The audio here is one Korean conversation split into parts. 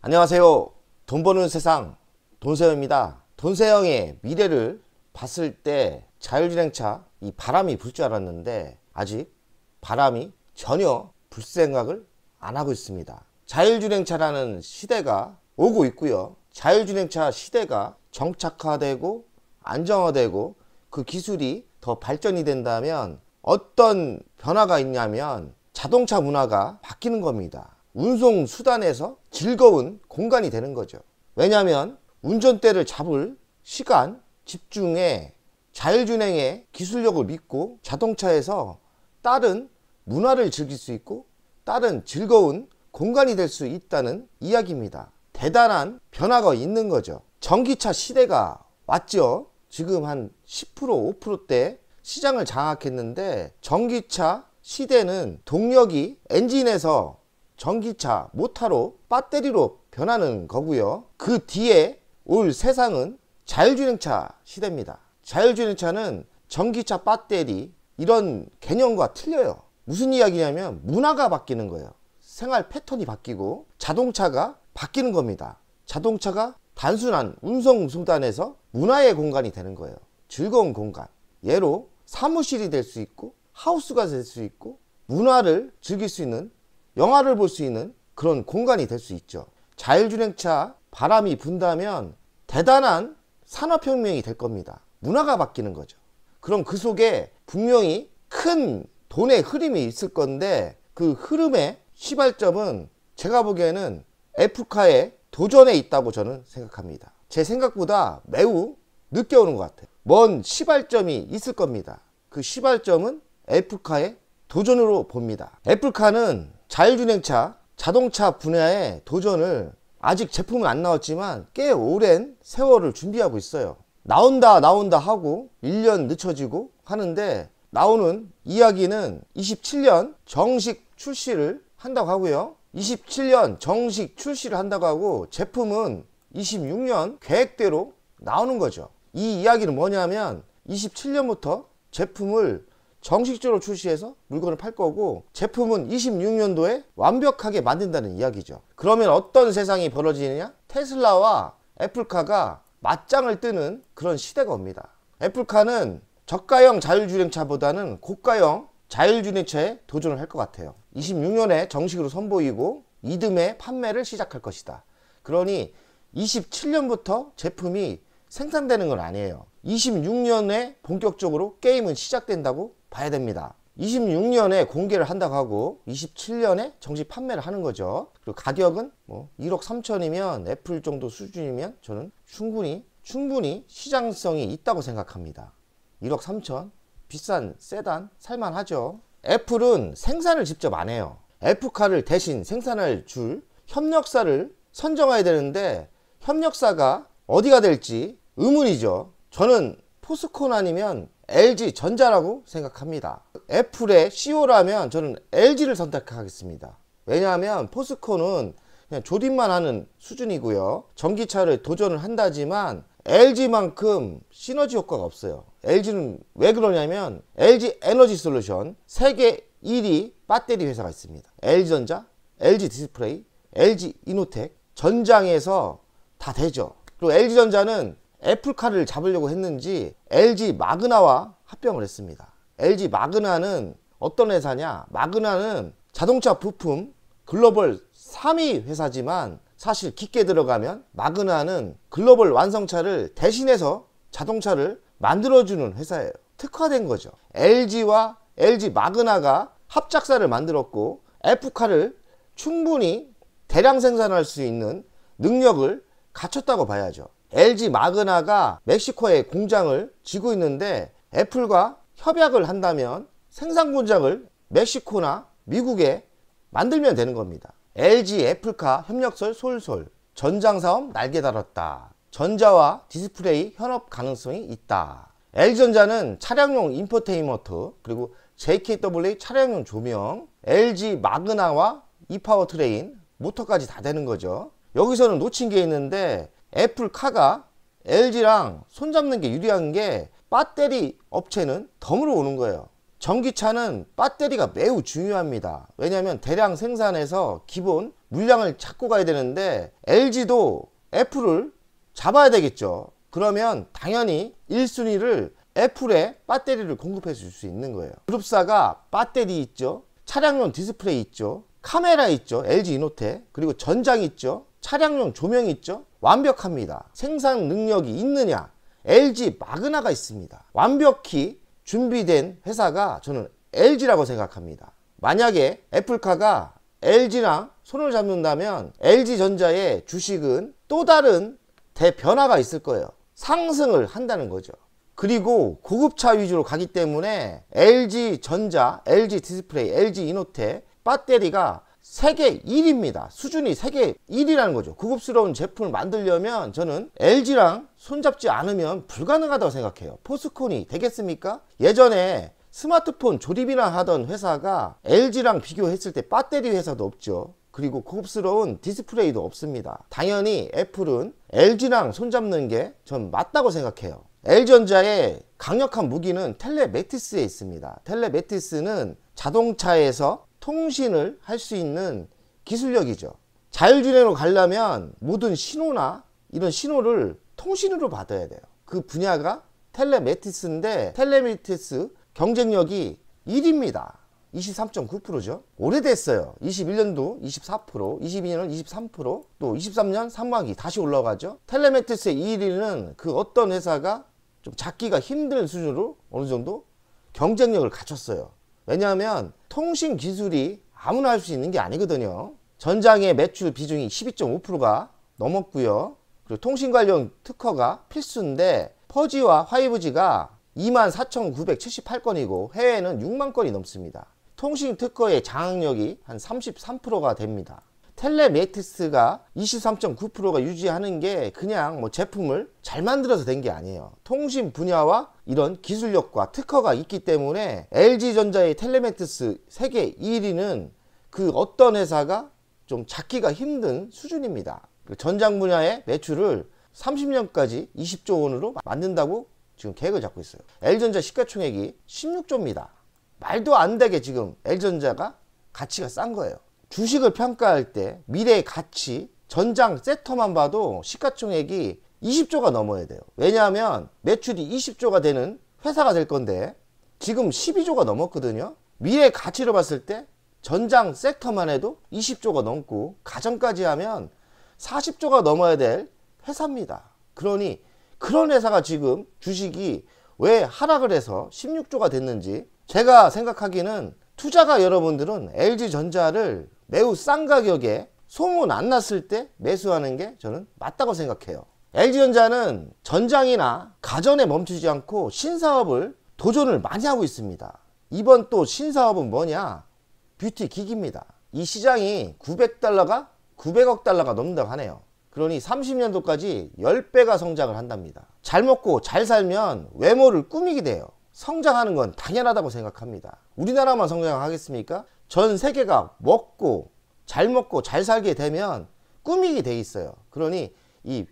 안녕하세요. 돈 버는 세상 돈세영입니다. 돈세영의 미래를 봤을 때 자율주행차 이 바람이 불 줄 알았는데 아직 바람이 전혀 불 생각을 안 하고 있습니다. 자율주행차라는 시대가 오고 있고요. 자율주행차 시대가 정착화되고 안정화되고 그 기술이 더 발전이 된다면 어떤 변화가 있냐면 자동차 문화가 바뀌는 겁니다. 운송 수단에서 즐거운 공간이 되는 거죠. 왜냐하면 운전대를 잡을 시간, 집중에 자율주행의 기술력을 믿고 자동차에서 다른 문화를 즐길 수 있고 다른 즐거운 공간이 될 수 있다는 이야기입니다. 대단한 변화가 있는 거죠. 전기차 시대가 왔죠. 지금 한 10%, 5%대 시장을 장악했는데 전기차 시대는 동력이 엔진에서 전기차, 모터로, 배터리로 변하는 거고요. 그 뒤에 올 세상은 자율주행차 시대입니다. 자율주행차는 전기차, 배터리 이런 개념과 틀려요. 무슨 이야기냐면 문화가 바뀌는 거예요. 생활 패턴이 바뀌고 자동차가 바뀌는 겁니다. 자동차가 단순한 운송 수단에서 문화의 공간이 되는 거예요. 즐거운 공간. 예로 사무실이 될 수 있고 하우스가 될 수 있고 문화를 즐길 수 있는 영화를 볼 수 있는 그런 공간이 될 수 있죠. 자율주행차 바람이 분다면 대단한 산업혁명이 될 겁니다. 문화가 바뀌는 거죠. 그럼 그 속에 분명히 큰 돈의 흐름이 있을 건데 그 흐름의 시발점은 제가 보기에는 애플카의 도전에 있다고 저는 생각합니다. 제 생각보다 매우 늦게 오는 것 같아요. 먼 시발점이 있을 겁니다. 그 시발점은 애플카의 도전으로 봅니다. 애플카는 자율주행차, 자동차 분야의 도전을 아직 제품은 안 나왔지만 꽤 오랜 세월을 준비하고 있어요. 나온다 하고 1년 늦춰지고 하는데 나오는 이야기는 27년 정식 출시를 한다고 하고요. 27년 정식 출시를 한다고 하고 제품은 26년 계획대로 나오는 거죠. 이 이야기는 뭐냐면 27년부터 제품을 정식적으로 출시해서 물건을 팔 거고 제품은 26년도에 완벽하게 만든다는 이야기죠. 그러면 어떤 세상이 벌어지느냐? 테슬라와 애플카가 맞짱을 뜨는 그런 시대가 옵니다. 애플카는 저가형 자율주행차보다는 고가형 자율주행차에 도전을 할 것 같아요. 26년에 정식으로 선보이고 이듬해 판매를 시작할 것이다. 그러니 27년부터 제품이 생산되는 건 아니에요. 26년에 본격적으로 게임은 시작된다고 봐야 됩니다. 26년에 공개를 한다고 하고 27년에 정식 판매를 하는 거죠. 그리고 가격은 뭐 1억 3천이면 애플 정도 수준이면 저는 충분히 시장성이 있다고 생각합니다. 1억 3천 비싼 세단 살만하죠. 애플은 생산을 직접 안 해요. 애플카를 대신 생산할 줄 협력사를 선정해야 되는데 협력사가 어디가 될지 의문이죠. 저는 포스콘 아니면 LG전자라고 생각합니다. 애플의 CEO라면 저는 LG를 선택하겠습니다. 왜냐하면 포스콘은 그냥 조립만 하는 수준이고요. 전기차를 도전을 한다지만 LG만큼 시너지 효과가 없어요. LG는 왜 그러냐면 LG 에너지 솔루션 세계 1위 배터리 회사가 있습니다. LG전자, LG 디스플레이, LG 이노텍 전장에서 다 되죠. 그리고 LG전자는 애플카를 잡으려고 했는지 LG 마그나와 합병을 했습니다. LG 마그나는 어떤 회사냐? 마그나는 자동차 부품 글로벌 3위 회사지만 사실 깊게 들어가면 마그나는 글로벌 완성차를 대신해서 자동차를 만들어주는 회사예요. 특화된 거죠. LG와 LG 마그나가 합작사를 만들었고 애플카를 충분히 대량 생산할 수 있는 능력을 갖췄다고 봐야죠. LG 마그나가 멕시코에 공장을 쥐고 있는데 애플과 협약을 한다면 생산 공장을 멕시코나 미국에 만들면 되는 겁니다. LG 애플카 협력설 솔솔 전장사업 날개 달았다. 전자와 디스플레이 현업 가능성이 있다. LG전자는 차량용 인포테인먼트 그리고 JKWA 차량용 조명 LG 마그나와 이파워트레인 모터까지 다 되는 거죠. 여기서는 놓친 게 있는데 애플카가 LG랑 손잡는 게 유리한 게 배터리 업체는 덤으로 오는 거예요. 전기차는 배터리가 매우 중요합니다. 왜냐하면 대량 생산해서 기본 물량을 찾고 가야 되는데 LG도 애플을 잡아야 되겠죠. 그러면 당연히 1순위를 애플에 배터리를 공급해 줄 수 있는 거예요. 그룹사가 배터리 있죠, 차량용 디스플레이 있죠, 카메라 있죠, LG 이노텍, 그리고 전장 있죠, 차량용 조명 있죠. 완벽합니다. 생산 능력이 있느냐? LG 마그나가 있습니다. 완벽히 준비된 회사가 저는 LG라고 생각합니다. 만약에 애플카가 LG랑 손을 잡는다면 LG전자의 주식은 또 다른 대변화가 있을 거예요. 상승을 한다는 거죠. 그리고 고급차 위주로 가기 때문에 LG전자, LG디스플레이, LG이노텍 배터리가 세계 1위입니다. 수준이 세계 1위라는 거죠. 고급스러운 제품을 만들려면 저는 LG랑 손잡지 않으면 불가능하다고 생각해요. 포스콘이 되겠습니까? 예전에 스마트폰 조립이나 하던 회사가 LG랑 비교했을 때 배터리 회사도 없죠. 그리고 고급스러운 디스플레이도 없습니다. 당연히 애플은 LG랑 손잡는 게 전 맞다고 생각해요. LG전자의 강력한 무기는 텔레매티스에 있습니다. 텔레매티스는 자동차에서 통신을 할 수 있는 기술력이죠. 자율주행으로 가려면 모든 신호나 이런 신호를 통신으로 받아야 돼요. 그 분야가 텔레매티스인데 텔레매티스 경쟁력이 1위입니다. 23.9%죠. 오래됐어요. 21년도 24%, 22년은 23%, 또 23년 상반기 다시 올라가죠. 텔레매티스의 1위는 그 어떤 회사가 좀 잡기가 힘든 수준으로 어느 정도 경쟁력을 갖췄어요. 왜냐하면 통신 기술이 아무나 할 수 있는 게 아니거든요. 전장의 매출 비중이 12.5%가 넘었고요. 그리고 통신 관련 특허가 필수인데 퍼지와 5G가 24,978건이고 해외에는 6만 건이 넘습니다. 통신 특허의 장악력이 한 33%가 됩니다. 텔레매티스가 23.9%가 유지하는 게 그냥 뭐 제품을 잘 만들어서 된 게 아니에요. 통신 분야와 이런 기술력과 특허가 있기 때문에 LG전자의 텔레매티스 세계 1위는 그 어떤 회사가 좀 잡기가 힘든 수준입니다. 전장 분야의 매출을 30년까지 20조 원으로 만든다고 지금 계획을 잡고 있어요. LG전자 시가총액이 16조입니다. 말도 안 되게 지금 LG전자가 가치가 싼 거예요. 주식을 평가할 때 미래의 가치, 전장 세터만 봐도 시가총액이 20조가 넘어야 돼요. 왜냐하면 매출이 20조가 되는 회사가 될 건데 지금 12조가 넘었거든요. 미래의 가치로 봤을 때 전장 섹터만 해도 20조가 넘고 가정까지 하면 40조가 넘어야 될 회사입니다. 그러니 그런 회사가 지금 주식이 왜 하락을 해서 16조가 됐는지 제가 생각하기는 투자가 여러분들은 LG전자를 매우 싼 가격에 소문 안 났을 때 매수하는 게 저는 맞다고 생각해요. LG전자는 전장이나 가전에 멈추지 않고 신사업을 도전을 많이 하고 있습니다. 이번 또 신사업은 뭐냐? 뷰티 기기입니다. 이 시장이 900억 달러가 넘는다고 하네요. 그러니 30년도까지 10배가 성장을 한답니다. 잘 먹고 잘 살면 외모를 꾸미게 돼요. 성장하는 건 당연하다고 생각합니다. 우리나라만 성장하겠습니까? 전 세계가 먹고 잘 살게 되면 꾸미게 돼 있어요. 그러니 이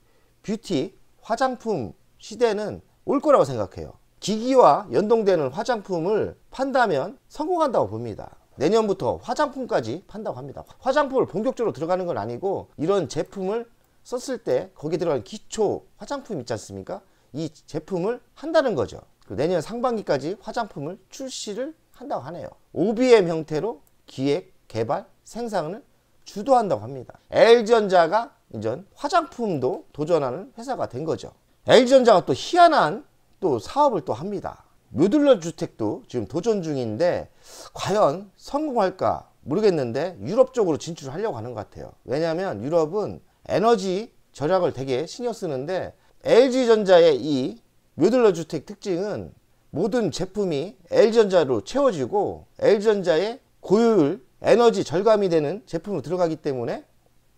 뷰티 화장품 시대는 올 거라고 생각해요. 기기와 연동되는 화장품을 판다면 성공한다고 봅니다. 내년부터 화장품까지 판다고 합니다. 화장품을 본격적으로 들어가는 건 아니고 이런 제품을 썼을 때 거기에 들어가는 기초 화장품 있지 않습니까? 이 제품을 한다는 거죠. 내년 상반기까지 화장품을 출시를 한다고 하네요. OBM 형태로 기획, 개발, 생산을 주도한다고 합니다. LG전자가 이제 화장품도 도전하는 회사가 된 거죠. LG전자가 또 희한한 또 사업을 또 합니다. 모듈러 주택도 지금 도전 중인데 과연 성공할까 모르겠는데 유럽 쪽으로 진출하려고 하는 것 같아요. 왜냐하면 유럽은 에너지 절약을 되게 신경 쓰는데 LG전자의 이 모듈러 주택 특징은 모든 제품이 LG전자로 채워지고 LG전자의 고효율, 에너지 절감이 되는 제품으로 들어가기 때문에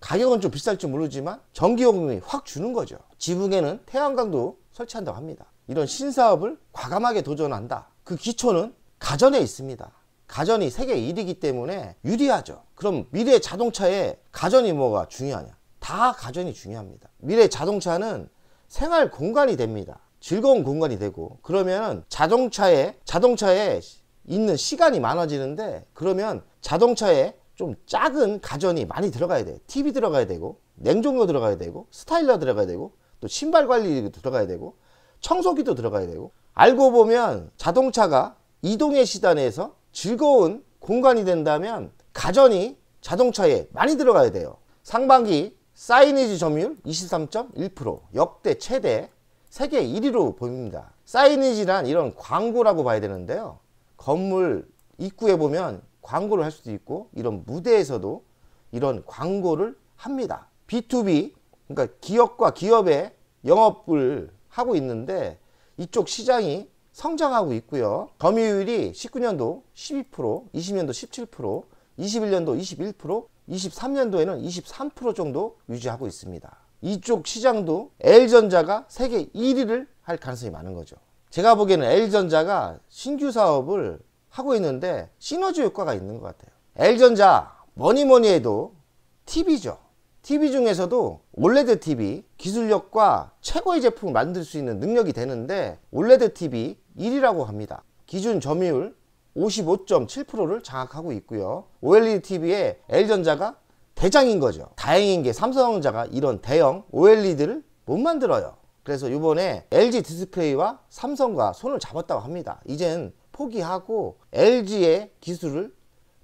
가격은 좀 비쌀지 모르지만 전기요금이 확 주는 거죠. 지붕에는 태양광도 설치한다고 합니다. 이런 신사업을 과감하게 도전한다. 그 기초는 가전에 있습니다. 가전이 세계 1위이기 때문에 유리하죠. 그럼 미래 자동차에 가전이 뭐가 중요하냐? 다 가전이 중요합니다. 미래 자동차는 생활 공간이 됩니다. 즐거운 공간이 되고 그러면 자동차에 있는 시간이 많아지는데, 그러면 자동차에 좀 작은 가전이 많이 들어가야 돼요. TV 들어가야 되고, 냉동고 들어가야 되고, 스타일러 들어가야 되고, 또 신발 관리 들어가야 되고, 청소기도 들어가야 되고. 알고 보면 자동차가 이동의 시단에서 즐거운 공간이 된다면 가전이 자동차에 많이 들어가야 돼요. 상반기 사이니지 점유율 23.1%, 역대 최대, 세계 1위로 보입니다. 사이니지란 이런 광고라고 봐야 되는데요. 건물 입구에 보면 광고를 할 수도 있고, 이런 무대에서도 이런 광고를 합니다. B2B, 그러니까 기업과 기업의 영업을 하고 있는데, 이쪽 시장이 성장하고 있고요. 점유율이 19년도 12%, 20년도 17%, 21년도 21%, 23년도에는 23% 정도 유지하고 있습니다. 이쪽 시장도 L전자가 세계 1위를 할 가능성이 많은 거죠. 제가 보기에는 L전자가 신규 사업을 하고 있는데 시너지 효과가 있는 것 같아요. L전자 뭐니 해도 TV죠. TV 중에서도 올레드 TV 기술력과 최고의 제품을 만들 수 있는 능력이 되는데, 올레드 TV 1위라고 합니다. 기준 점유율 55.7%를 장악하고 있고요. OLED TV에 L전자가 대장인 거죠. 다행인 게 삼성전자가 이런 대형 OLED를 못 만들어요. 그래서 이번에 LG 디스플레이와 삼성과 손을 잡았다고 합니다. 이젠 포기하고 LG의 기술을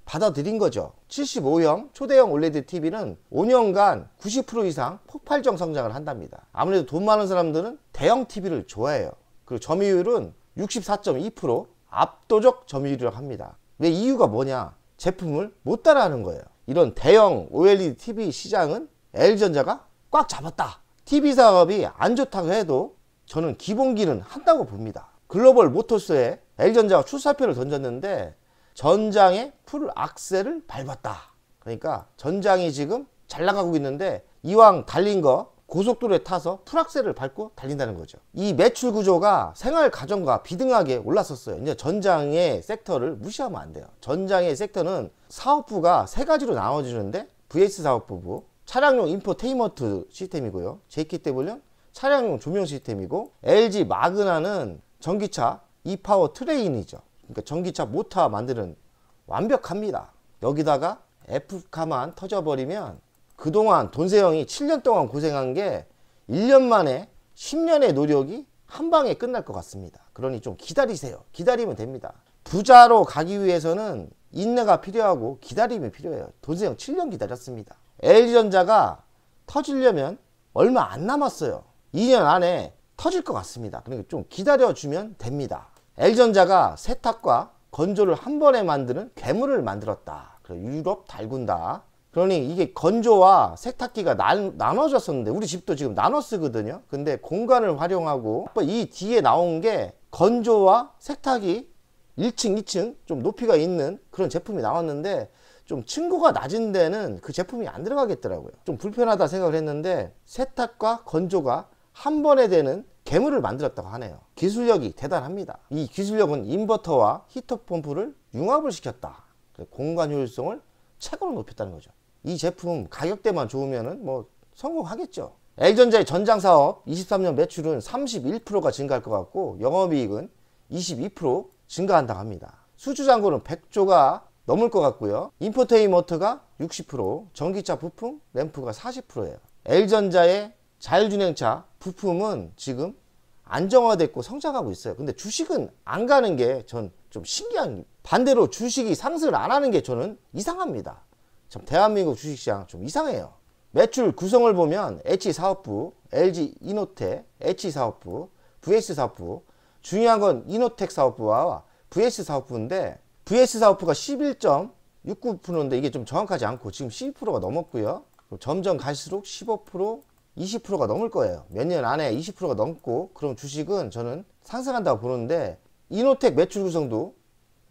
받아들인 거죠. 75형 초대형 OLED TV는 5년간 90% 이상 폭발적 성장을 한답니다. 아무래도 돈 많은 사람들은 대형 TV를 좋아해요. 그리고 점유율은 64.2%, 압도적 점유율이라고 합니다. 왜? 이유가 뭐냐? 제품을 못 따라하는 거예요. 이런 대형 OLED TV 시장은 L전자가 꽉 잡았다. TV 사업이 안 좋다고 해도 저는 기본기는 한다고 봅니다. 글로벌 모터스에 L전자가 출사표를 던졌는데 전장에 풀 악셀을 밟았다. 그러니까 전장이 지금 잘 나가고 있는데 이왕 달린 거 고속도로에 타서 풀악셀을 밟고 달린다는 거죠. 이 매출 구조가 생활 가정과 비등하게 올랐었어요. 이제 전장의 섹터를 무시하면 안 돼요. 전장의 섹터는 사업부가 세 가지로 나눠지는데, VS 사업부부, 차량용 인포테인먼트 시스템이고요. JKT는 차량용 조명 시스템이고, LG 마그나는 전기차 이파워 트레인이죠. 그러니까 전기차 모터 만드는, 완벽합니다. 여기다가 F카만 터져버리면 그동안 돈세형이 7년 동안 고생한 게 1년 만에 10년의 노력이 한 방에 끝날 것 같습니다. 그러니 좀 기다리세요. 기다리면 됩니다. 부자로 가기 위해서는 인내가 필요하고 기다림이 필요해요. 돈세형 7년 기다렸습니다. LG전자가 터지려면 얼마 안 남았어요. 2년 안에 터질 것 같습니다. 그러니까 좀 기다려주면 됩니다. L전자가 세탁과 건조를 한 번에 만드는 괴물을 만들었다. 유럽 달군다. 그러니 이게 건조와 세탁기가 나눠졌었는데, 우리 집도 지금 나눠 쓰거든요. 근데 공간을 활용하고 이 뒤에 나온 게 건조와 세탁이 1층, 2층 좀 높이가 있는 그런 제품이 나왔는데, 좀 층고가 낮은 데는 그 제품이 안 들어가겠더라고요. 좀 불편하다 생각을 했는데 세탁과 건조가 한 번에 되는 괴물을 만들었다고 하네요. 기술력이 대단합니다. 이 기술력은 인버터와 히터 펌프를 융합을 시켰다. 공간 효율성을 최고로 높였다는 거죠. 이 제품 가격대만 좋으면은 뭐 성공하겠죠. L전자의 전장 사업 23년 매출은 31%가 증가할 것 같고, 영업이익은 22% 증가한다고 합니다. 수주잔고는 100조가 넘을 것 같고요. 인포테인먼트가 60%, 전기차 부품, 램프가 40%예요. L전자의 자율주행차 부품은 지금 안정화됐고 성장하고 있어요. 근데 주식은 안 가는 게 전 좀 신기한, 반대로 주식이 상승을 안 하는 게 저는 이상합니다. 참 대한민국 주식시장 좀 이상해요. 매출 구성을 보면 H사업부, LG 이노텍, H사업부, VS사업부, 중요한 건 이노텍 사업부와 VS사업부인데, VS사업부가 11.69%인데 이게 좀 정확하지 않고 지금 12%가 넘었고요. 점점 갈수록 15%, 20%가 넘을 거예요. 몇 년 안에 20%가 넘고, 그럼 주식은 저는 상승한다고 보는데, 이노텍 매출 구성도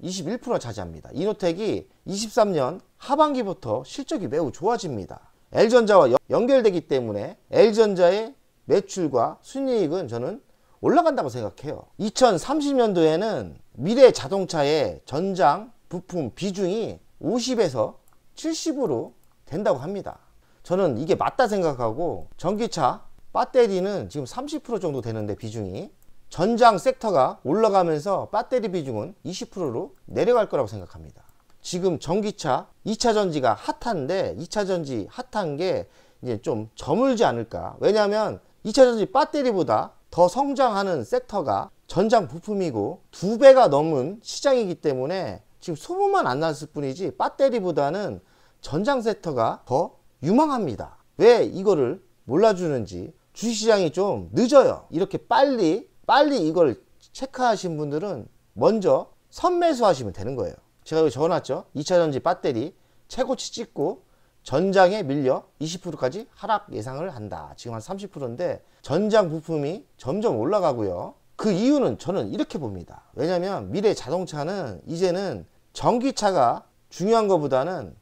21% 차지합니다. 이노텍이 23년 하반기부터 실적이 매우 좋아집니다. L전자와 연결되기 때문에 L전자의 매출과 순이익은 저는 올라간다고 생각해요. 2030년도에는 미래 자동차의 전장 부품 비중이 50에서 70으로 된다고 합니다. 저는 이게 맞다 생각하고, 전기차 배터리는 지금 30% 정도 되는데 비중이 전장 섹터가 올라가면서 배터리 비중은 20%로 내려갈 거라고 생각합니다. 지금 전기차 2차 전지가 핫한데 2차 전지 핫한 게 이제 좀 저물지 않을까. 왜냐하면 2차 전지 배터리보다 더 성장하는 섹터가 전장 부품이고 2배가 넘은 시장이기 때문에 지금 소문만 안 났을 뿐이지 배터리보다는 전장 섹터가 더 유망합니다. 왜 이거를 몰라주는지, 주식시장이 좀 늦어요. 이렇게 빨리 이걸 체크하신 분들은 먼저 선매수 하시면 되는 거예요. 제가 여기 적어놨죠. 2차전지 배터리 최고치 찍고 전장에 밀려 20%까지 하락 예상을 한다. 지금 한 30%인데 전장 부품이 점점 올라가고요. 그 이유는 저는 이렇게 봅니다. 왜냐면 미래 자동차는 이제는 전기차가 중요한 것보다는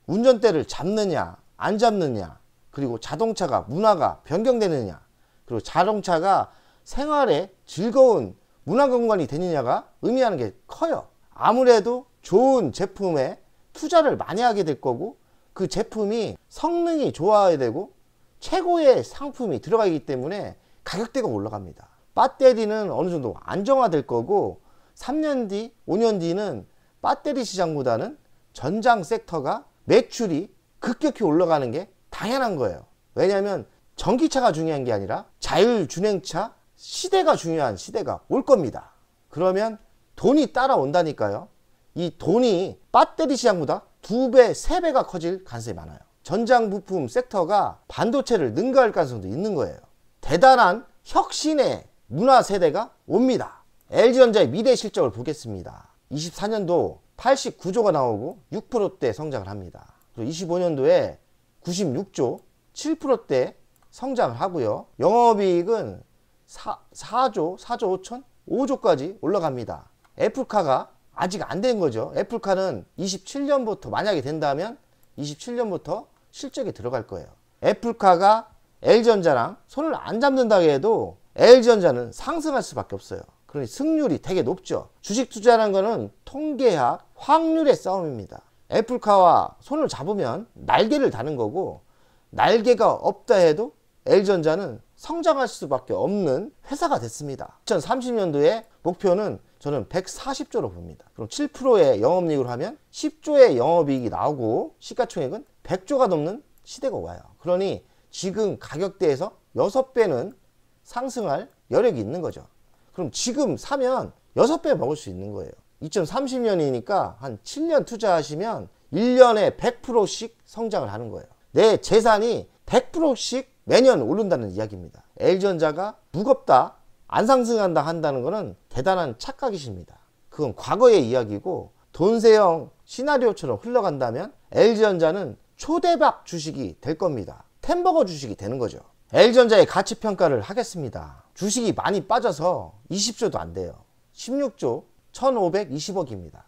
운전대를 잡느냐 안 잡느냐, 그리고 자동차가 문화가 변경되느냐, 그리고 자동차가 생활에 즐거운 문화 공간이 되느냐가 의미하는 게 커요. 아무래도 좋은 제품에 투자를 많이 하게 될 거고, 그 제품이 성능이 좋아야 되고 최고의 상품이 들어가기 때문에 가격대가 올라갑니다. 배터리는 어느 정도 안정화될 거고 3년 뒤, 5년 뒤는 배터리 시장보다는 전장 섹터가 매출이 급격히 올라가는 게 당연한 거예요. 왜냐하면 전기차가 중요한 게 아니라 자율주행차 시대가 중요한 시대가 올 겁니다. 그러면 돈이 따라온다니까요. 이 돈이 배터리 시장보다 2배, 3배가 커질 가능성이 많아요. 전장 부품 섹터가 반도체를 능가할 가능성도 있는 거예요. 대단한 혁신의 문화 세대가 옵니다. LG전자의 미래 실적을 보겠습니다. 24년도 89조가 나오고 6%대 성장을 합니다. 그리고 25년도에 96조 7%대 성장을 하고요. 영업이익은 4조 5천 5조까지 올라갑니다. 애플카가 아직 안 된 거죠. 애플카는 27년부터 만약에 된다면 27년부터 실적이 들어갈 거예요. 애플카가 LG전자랑 손을 안 잡는다고 해도 LG전자는 상승할 수밖에 없어요. 그러니 승률이 되게 높죠. 주식 투자라는 거는 통계학, 확률의 싸움입니다. 애플카와 손을 잡으면 날개를 다는 거고, 날개가 없다 해도 LG전자는 성장할 수밖에 없는 회사가 됐습니다. 2030년도에 목표는 저는 140조로 봅니다. 그럼 7%의 영업이익을 하면 10조의 영업이익이 나오고 시가총액은 100조가 넘는 시대가 와요. 그러니 지금 가격대에서 6배는 상승할 여력이 있는 거죠. 그럼 지금 사면 6배 먹을 수 있는 거예요. 2030년이니까 한 7년 투자하시면 1년에 100%씩 성장을 하는 거예요. 내 재산이 100%씩 매년 오른다는 이야기입니다. LG전자가 무겁다, 안 상승한다 한다는 것은 대단한 착각이십니다. 그건 과거의 이야기고, 돈세형 시나리오처럼 흘러간다면 LG전자는 초대박 주식이 될 겁니다. 템버거 주식이 되는 거죠. LG전자의 가치평가를 하겠습니다. 주식이 많이 빠져서 20조도 안 돼요. 16조 1520억입니다.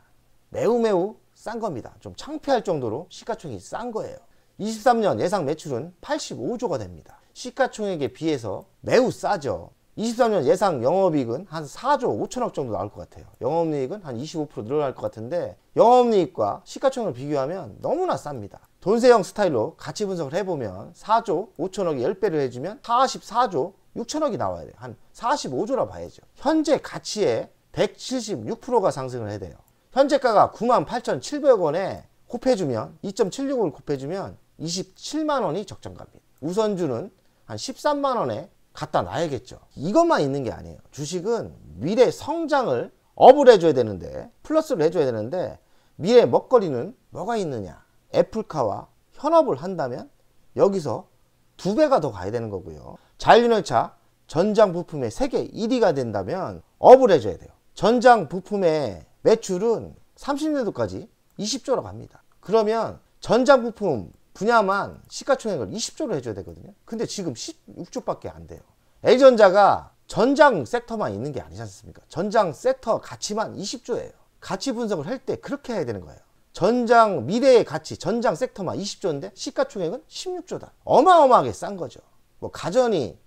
매우 싼 겁니다. 좀 창피할 정도로 시가총액이 싼 거예요. 23년 예상 매출은 85조가 됩니다. 시가총액에 비해서 매우 싸죠. 23년 예상 영업이익은 한 4조 5천억 정도 나올 것 같아요. 영업이익은 한 25% 늘어날 것 같은데, 영업이익과 시가총액을 비교하면 너무나 쌉니다. 돈세형 스타일로 가치 분석을 해보면 4조 5천억이 10배를 해주면 44조 6천억이 나와야 돼요. 한 45조라 봐야죠. 현재 가치의 176%가 상승을 해야 돼요. 현재가가 98,700원에 곱해주면 2.76을 곱해주면 27만원이 적정가입니다. 우선주는 한 13만원에 갖다 놔야겠죠. 이것만 있는 게 아니에요. 주식은 미래 성장을 업을 해줘야 되는데, 플러스를 해줘야 되는데, 미래 먹거리는 뭐가 있느냐. 애플카와 현업을 한다면 여기서 2배가 더 가야 되는 거고요. 자율주행차 전장 부품의 세계 1위가 된다면 업을 해줘야 돼요. 전장 부품의 매출은 30년도까지 20조로 갑니다. 그러면 전장 부품 분야만 시가총액을 20조로 해줘야 되거든요. 근데 지금 16조밖에 안 돼요. LG전자가 전장 섹터만 있는 게 아니지 않습니까? 전장 섹터 가치만 20조예요. 가치 분석을 할 때 그렇게 해야 되는 거예요. 전장 미래의 가치, 전장 섹터만 20조인데 시가총액은 16조다. 어마어마하게 싼 거죠. 뭐 가전이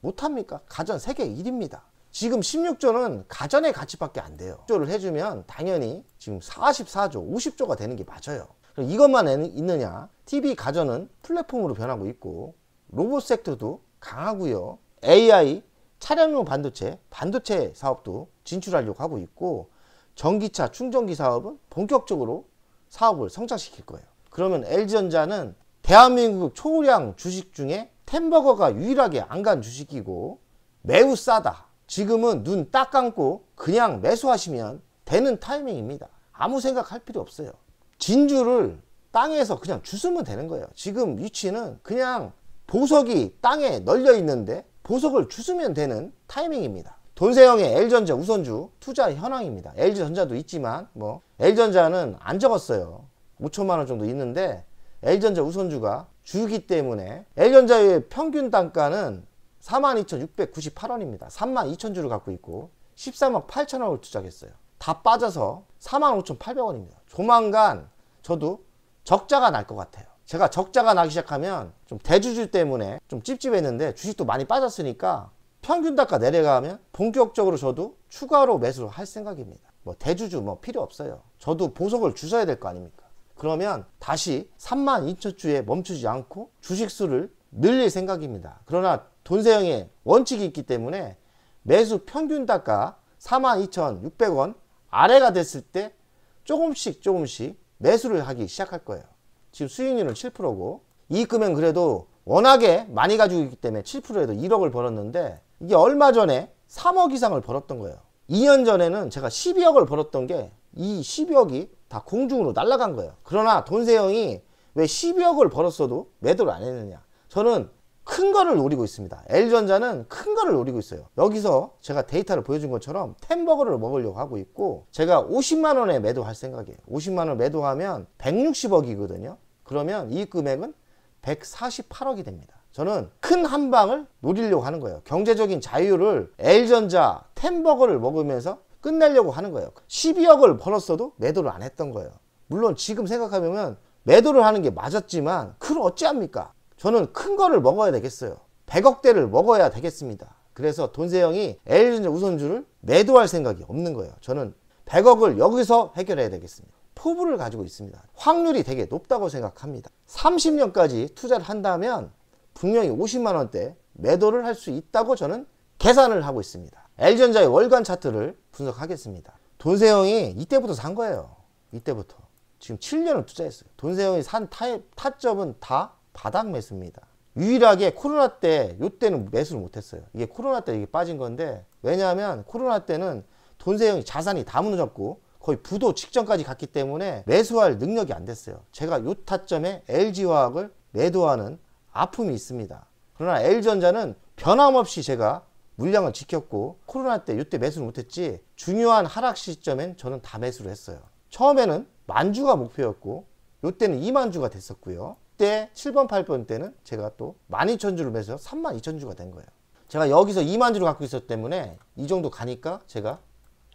못합니까? 가전 세계 1위입니다. 지금 16조는 가전의 가치밖에 안 돼요. 10조를 해주면 당연히 지금 44조, 50조가 되는 게 맞아요. 이것만 있느냐? TV 가전은 플랫폼으로 변하고 있고, 로봇 섹터도 강하고요. AI, 차량용 반도체 사업도 진출하려고 하고 있고, 전기차 충전기 사업은 본격적으로 사업을 성장시킬 거예요. 그러면 LG전자는 대한민국 초량 주식 중에 템버거가 유일하게 안 간 주식이고 매우 싸다. 지금은 눈 딱 감고 그냥 매수하시면 되는 타이밍입니다. 아무 생각할 필요 없어요. 진주를 땅에서 그냥 주스면 되는 거예요. 지금 위치는 그냥 보석이 땅에 널려 있는데 보석을 주스면 되는 타이밍입니다. 돈세형의 LG전자 우선주 투자 현황입니다. LG전자도 있지만 뭐 LG전자는 안 적었어요. 5천만 원 정도 있는데 LG전자 우선주가 주기 때문에 LG전자의 평균 단가는 42,698원입니다. 32,000주를 갖고 있고 13억 8천원을 투자했어요. 다 빠져서 45,800원입니다. 조만간 저도 적자가 날 것 같아요. 제가 적자가 나기 시작하면 좀 대주주 때문에 좀 찝찝했는데 주식도 많이 빠졌으니까 평균 단가 내려가면 본격적으로 저도 추가로 매수를 할 생각입니다. 뭐 대주주 뭐 필요 없어요. 저도 보석을 주셔야 될 거 아닙니까? 그러면 다시 32,000주에 멈추지 않고 주식수를 늘릴 생각입니다. 그러나 돈세형의 원칙이 있기 때문에 매수 평균 단가 42,600원 아래가 됐을 때 조금씩 매수를 하기 시작할 거예요. 지금 수익률은 7%고 이익금액은 그래도 워낙에 많이 가지고 있기 때문에 7%에도 1억을 벌었는데 이게 얼마 전에 3억 이상을 벌었던 거예요. 2년 전에는 제가 12억을 벌었던 게 이 12억이 다 공중으로 날아간 거예요. 그러나 돈세형이 왜 12억을 벌었어도 매도를 안 했느냐? 저는 큰 거를 노리고 있습니다. LG전자는 큰 거를 노리고 있어요. 여기서 제가 데이터를 보여준 것처럼 템버거를 먹으려고 하고 있고 제가 50만 원에 매도할 생각이에요. 50만 원 매도하면 160억이거든요. 그러면 이익 금액은 148억이 됩니다. 저는 큰 한 방을 노리려고 하는 거예요. 경제적인 자유를 LG전자 템버거를 먹으면서 끝내려고 하는 거예요. 12억을 벌었어도 매도를 안 했던 거예요. 물론 지금 생각하면 매도를 하는 게 맞았지만 그걸 어찌합니까? 저는 큰 거를 먹어야 되겠어요. 100억대를 먹어야 되겠습니다. 그래서 돈세형이 LG전자 우선주를 매도할 생각이 없는 거예요. 저는 100억을 여기서 해결해야 되겠습니다. 포부를 가지고 있습니다. 확률이 되게 높다고 생각합니다. 30년까지 투자를 한다면 분명히 50만 원대 매도를 할 수 있다고 저는 계산을 하고 있습니다. LG전자의 월간 차트를 분석하겠습니다. 돈세형이 이때부터 산 거예요. 이때부터. 지금 7년을 투자했어요. 돈세형이 산 타점은 다 바닥 매수입니다. 유일하게 코로나 때 요때는 매수를 못했어요. 이게 코로나 때 이게 빠진 건데 왜냐하면 코로나 때는 돈세형이 자산이 다 무너졌고 거의 부도 직전까지 갔기 때문에 매수할 능력이 안 됐어요. 제가 요 타점에 LG화학을 매도하는 아픔이 있습니다. 그러나 LG전자는 변함없이 제가 물량을 지켰고 코로나 때 요때 매수를 못했지 중요한 하락 시점엔 저는 다 매수를 했어요. 처음에는 만주가 목표였고 요때는 2만주가 됐었고요. 그때 7번 8번 때는 제가 또 12,000주를 매수해서 32,000주가 된 거예요. 제가 여기서 2만주를 갖고 있었기 때문에 이 정도 가니까 제가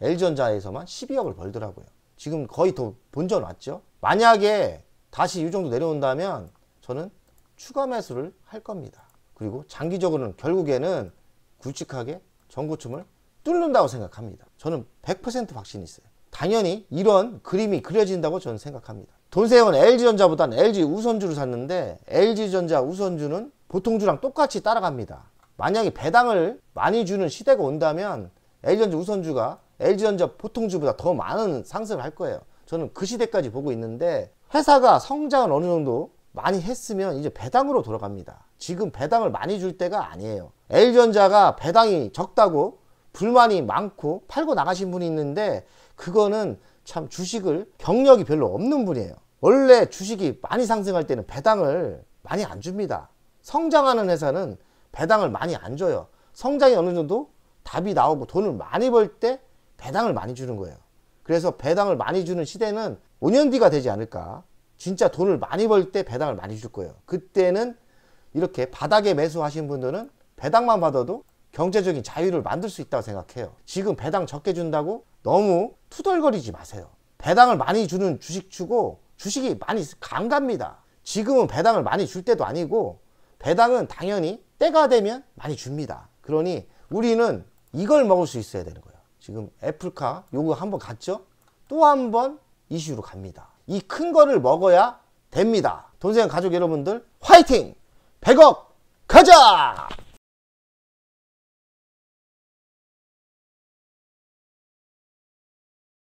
LG전자에서만 12억을 벌더라고요. 지금 거의 더 본전 왔죠. 만약에 다시 이 정도 내려온다면 저는 추가 매수를 할 겁니다. 그리고 장기적으로는 결국에는 굵직하게 전고점을 뚫는다고 생각합니다. 저는 100% 확신이 있어요. 당연히 이런 그림이 그려진다고 저는 생각합니다. 돈세형은 LG전자보다는 LG 우선주를 샀는데 LG전자 우선주는 보통주랑 똑같이 따라갑니다. 만약에 배당을 많이 주는 시대가 온다면 LG전자 우선주가 LG전자 보통주보다 더 많은 상승을 할 거예요. 저는 그 시대까지 보고 있는데 회사가 성장을 어느 정도 많이 했으면 이제 배당으로 돌아갑니다. 지금 배당을 많이 줄 때가 아니에요. LG전자가 배당이 적다고 불만이 많고 팔고 나가신 분이 있는데 그거는 참 주식을 경력이 별로 없는 분이에요. 원래 주식이 많이 상승할 때는 배당을 많이 안 줍니다. 성장하는 회사는 배당을 많이 안 줘요. 성장이 어느 정도 답이 나오고 돈을 많이 벌 때 배당을 많이 주는 거예요. 그래서 배당을 많이 주는 시대는 5년 뒤가 되지 않을까. 진짜 돈을 많이 벌 때 배당을 많이 줄 거예요. 그때는 이렇게 바닥에 매수하신 분들은 배당만 받아도 경제적인 자유를 만들 수 있다고 생각해요. 지금 배당 적게 준다고 너무 투덜거리지 마세요. 배당을 많이 주는 주식 주고 주식이 많이 안 갑니다. 지금은 배당을 많이 줄 때도 아니고 배당은 당연히 때가 되면 많이 줍니다. 그러니 우리는 이걸 먹을 수 있어야 되는 거예요. 지금 애플카 요거 한번 갔죠? 또 한 번 이슈로 갑니다. 이 큰 거를 먹어야 됩니다. 돈세형 가족 여러분들 화이팅! 100억 가자!